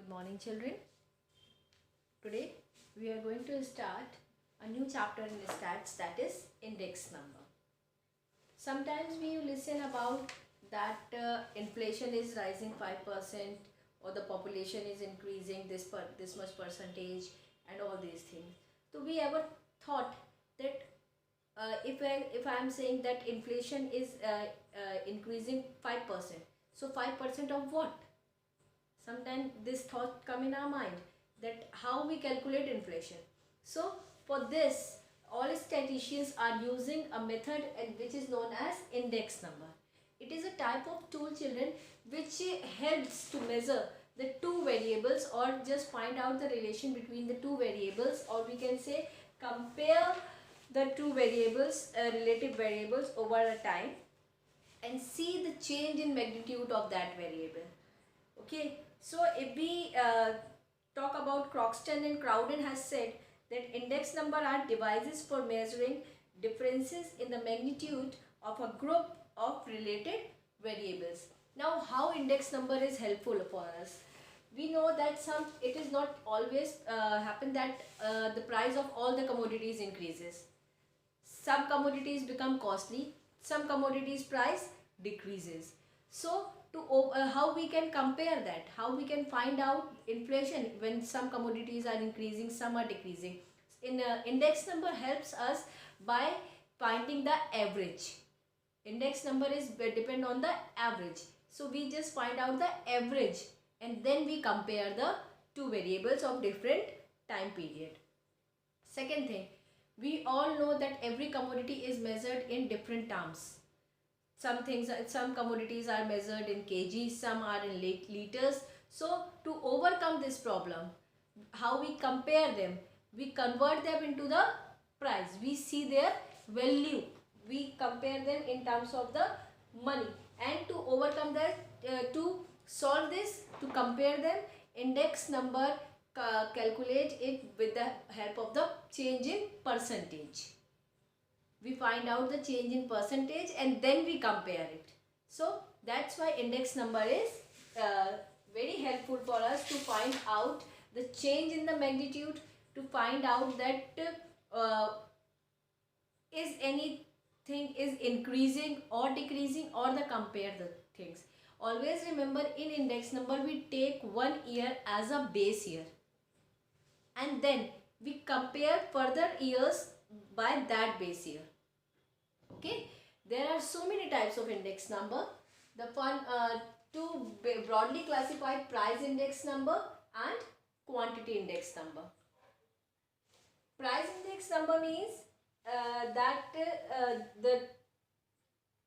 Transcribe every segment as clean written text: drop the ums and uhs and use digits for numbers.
Good morning, children. Today we are going to start a new chapter in stats, that is index number. Sometimes we listen about that inflation is rising 5% or the population is increasing this much percentage and all these things. So we ever thought that if I am saying that inflation is increasing 5%, so 5% of what? Sometimes this thought come in our mind that how we calculate inflation. So for this, all statisticians are using a method which is known as index number. It is a type of tool, children, which helps to measure the two variables or just find out the relation between the two variables, or we can say compare the two variables, relative variables over a time, and see the change in magnitude of that variable. Okay, so if we talk about Croxton and Crowden has said that index number are devices for measuring differences in the magnitude of a group of related variables. Now, how index number is helpful for us? We know that it is not always happen that the price of all the commodities increases. Some commodities become costly, some commodities price decreases. So how we can compare that, how we can find out inflation when some commodities are increasing, some are decreasing. Index number helps us by finding the average. Index number is depend on the average, so we just find out the average and then we compare the two variables of different time period. Second thing, we all know that every commodity is measured in different terms. Some commodities are measured in kgs, some are in liters. So to overcome this problem, how we compare them, we convert them into the price. We see their value, we compare them in terms of the money, and to overcome that, to solve this, to compare them, index number calculate it with the help of the change in percentage. We find out the change in percentage and then we compare it. So that's why index number is very helpful for us to find out the change in the magnitude, to find out that is anything is increasing or decreasing, or the compare the things. Always remember, in index number we take 1 year as a base year and then we compare further years by that base year. Okay, there are so many types of index number. The two broadly classified: price index number and quantity index number. Price index number means that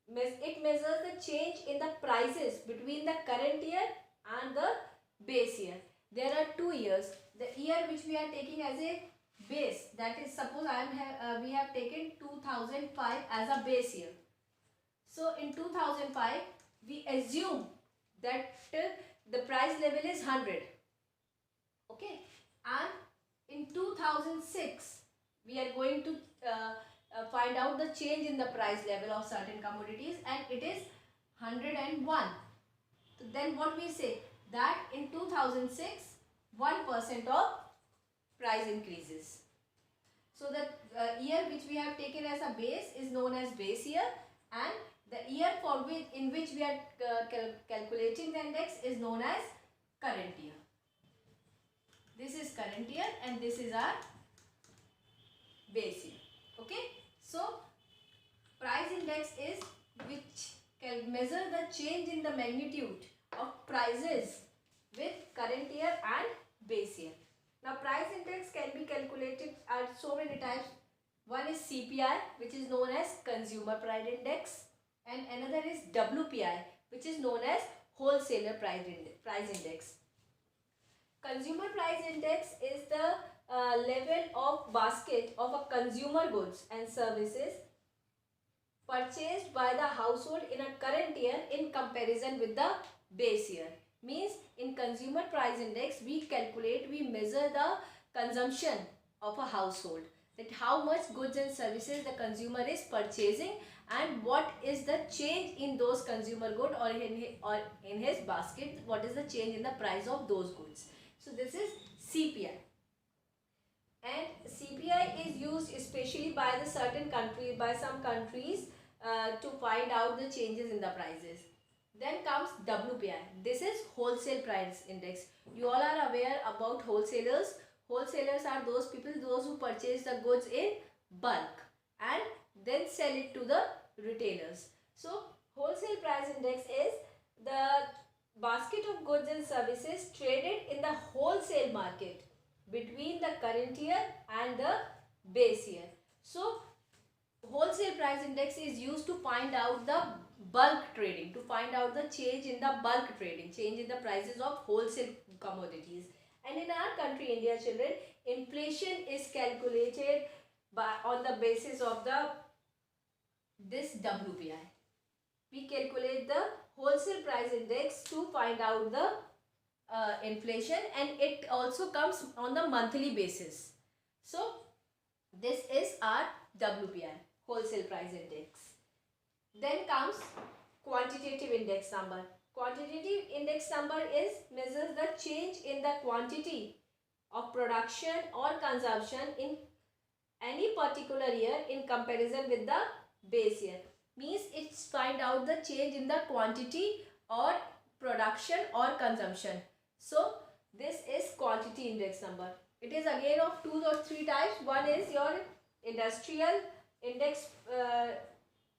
it measures the change in the prices between the current year and the base year. There are 2 years. The year which we are taking as a base, that is, suppose we have taken 2005 as a base year. So in 2005 we assume that the price level is 100. Okay, and in 2006 we are going to find out the change in the price level of certain commodities, and it is 101. So then what we say, that in 2006 1% of price increases. So the year which we have taken as a base is known as base year, and the year in which we are calculating the index is known as current year. This is current year and this is our base year. Okay, so price index is which can measure the change in the magnitude of prices with current year and base year. Now price index can be calculated at so many types. One is CPI, which is known as consumer price index, and another is WPI, which is known as wholesaler price index. Consumer price index is the level of basket of a consumer goods and services purchased by the household in a current year in comparison with the base year. Means in consumer price index we measure the consumption of a household, that how much goods and services the consumer is purchasing and what is the change in those consumer good or in his basket, what is the change in the price of those goods. So this is CPI. And CPI is used especially by the certain countries, by some countries to find out the changes in the prices. Then comes WPI. This is wholesale price index. You all are aware about wholesalers. Wholesalers are those people, those who purchase the goods in bulk and then sell it to the retailers. So wholesale price index is the basket of goods and services traded in the wholesale market between the current year and the base year. So wholesale price index is used to find out the bulk trading, to find out the change in the bulk trading, change in the prices of wholesale commodities. And in our country, India, children, inflation is calculated on the basis of this WPI. We calculate the wholesale price index to find out the inflation, and it also comes on the monthly basis. So this is our WPI, wholesale price index. Then comes quantitative index number. Quantitative index number measures the change in the quantity of production or consumption in any particular year in comparison with the base year. Means it's find out the change in the quantity or production or consumption. So this is quantity index number. It is again of 2 or 3 types. One is your industrial index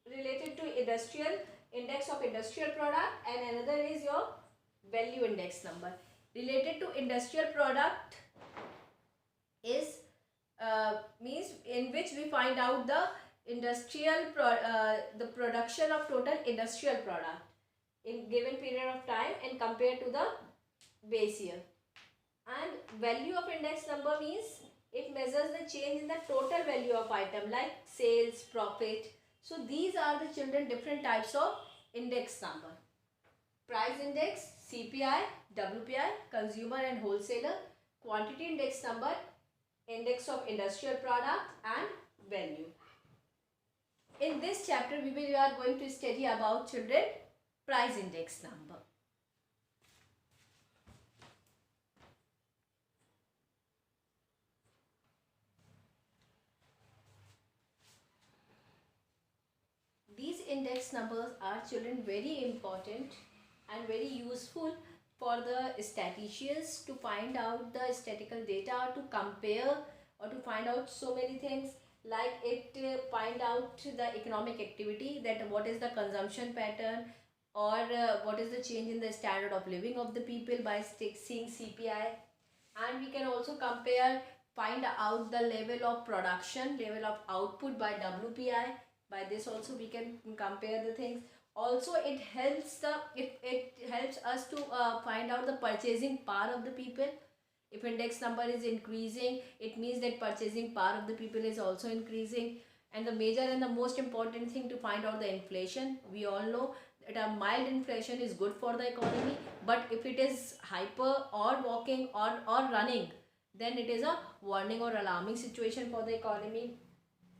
related to industrial index of industrial product, and another is your value index number. Related to industrial product is means in which we find out the the production of total industrial product in given period of time and compared to the base year. And value of index number means it measures the change in the total value of item like sales, profit. So these are the children different types of index number. Price index, CPI, WPI, consumer and wholesaler. Quantity index number, index of industrial product, and value. In this chapter we are going to study about children price index number. These index numbers are children very important and very useful for the statisticians to find out the statistical data, to compare or to find out so many things, like it find out the economic activity, that what is the consumption pattern or what is the change in the standard of living of the people by seeing CPI. And we can also compare, find out the level of production, level of output by WPI. By this also we can compare the things. Also it helps us to find out the purchasing power of the people. If index number is increasing, it means that purchasing power of the people is also increasing. And the major and the most important thing to find out the inflation. We all know that a mild inflation is good for the economy, but if it is hyper or walking or running, then it is a warning or alarming situation for the economy.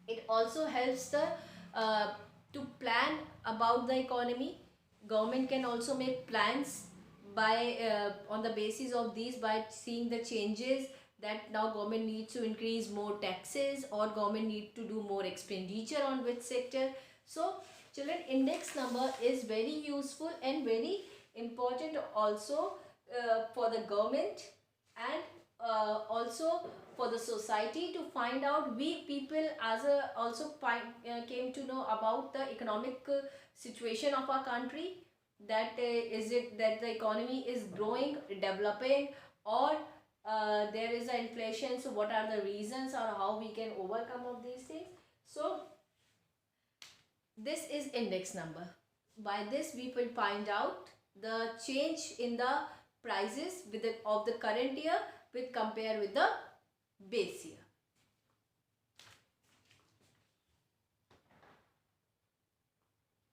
It also helps to plan about the economy. Government can also make plans by on the basis of these, by seeing the changes that now government needs to increase more taxes or government need to do more expenditure on which sector. So children, index number is very useful and very important also for the government and also for the society to find out. We people also came to know about the economic situation of our country, that is it that the economy is growing, developing, or there is an inflation. So what are the reasons or how we can overcome of these things. So this is index number. By this we will find out the change in the prices of the current year with compare with the base year.